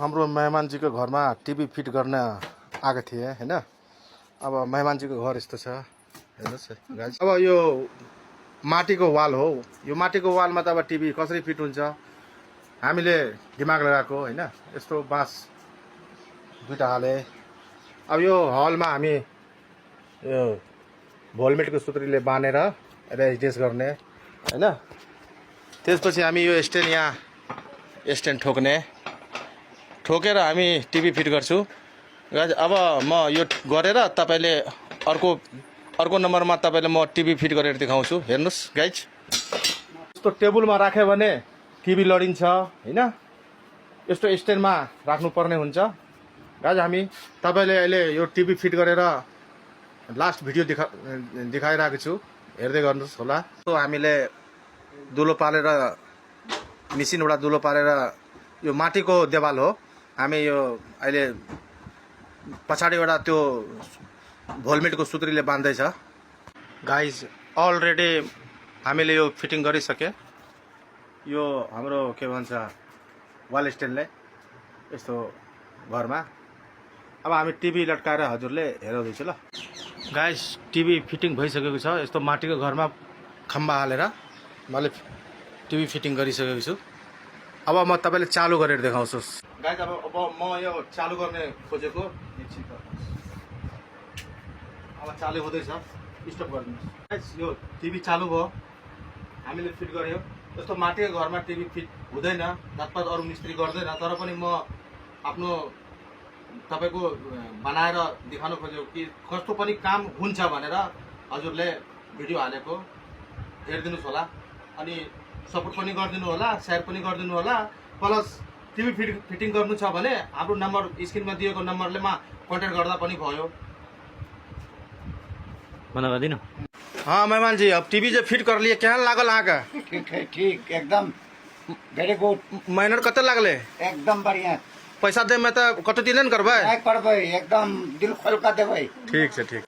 हाम्रो मेहमान जी को घर में टीवी फिट गर्न आएको थिए हैन। अब मेहमान जी को घर यस्तो छ हेर्नुस् गाइस। अब यो माटीको वाल हो, यो माटीको वालमा त अब टीवी कसरी फिट हुन्छ हामीले दिमाग लगाएको हैन। यस्तो बाँस दुईटा हाले। अब यो हलमा हामी यो भोल्टमिटरको सुत्रीले बाँधेर एडजस्ट गर्ने हैन। त्यसपछि हामी यो स्ट्यान्ड यहाँ स्ट्यान्ड ठोकेर हामी टिभी फिट गर्छु गाइस। अब म यो गरेर तपाईले अर्को नम्बरमा तपाईले म टिभी फिट गरेर देखाउँछु। हेर्नुस् गाइस, यस्तो टेबलमा राख्यो भने टिभी लडिन्छ हैन। यस्तो स्ट्यान्डमा राख्नु पर्ने हुन्छ गाइस। हामी तपाईले अहिले यो टिभी फिट गरेर लास्ट भिडियो देखाइरहेको छु, हेर्दै गर्नुस् होला। सो हामीले दुलो पालेर मिसिनबाट दुलो पालेर यो माटीको देवाल हो, हामी यो अहिले पछाडिबाट त्यो भोल्टमिटरको सुत्रीले बाँध्दै छ गाइस। अलरेडी हामीले यो फिटिङ गरिसके। यो हाम्रो के भन्छ वाल स्ट्यान्डले यस्तो घरमा। अब हामी टिभी लटकाएर हजुरले हेराउँदैछु ल गाइस। टिभी फिटिङ भइसकेको छ। यस्तो माटीको घरमा खम्बा हालेर मैले टिभी फिटिङ गरिसकेको छु। अब म तपाईले चालु गरेर देखाउँछु गाइस। अब म यो चालु गर्ने खोजेको एकछिन। अब चालु हुँदैछ, स्टप गरिदिनुहोस् गाइस। यो टिभी चालु भयो, हामीले फिट गर्यो। यस्तो माटीको घरमा टिभी फिट हुँदैन, जतपात अरू मिस्त्री गर्दैन। तर पनि म आफ्नो तपाईको बनाएर देखाउन खोजेको कि कस्तो पनि काम हुन्छ भनेर हजुरले भिडियो हालेको हेरिदिनुस् होला। अनि सपोर्ट पनि गरिदिनु होला, शेयर पनि गरिदिनु होला। प्लस टिभी फिटिङ गर्नु छ भने हाम्रो नम्बर स्क्रिनमा दिएको नम्बरलेमा कन्ट्याक्ट गर्दा पनि भयो। मना गर्दिन। हाँ मेहमान जी, अब टीवी जो फिट कर लिए क्या लागल अहाँ का? ठीक है, ठीक एकदम वेरी गुड। मेहनत कते लागले? एकदम बढ़िया। पैसा दे में तो कतो दिन करबे? नहीं करबे, एकदम दिल खोल कर देबे। ठीक है ठीक।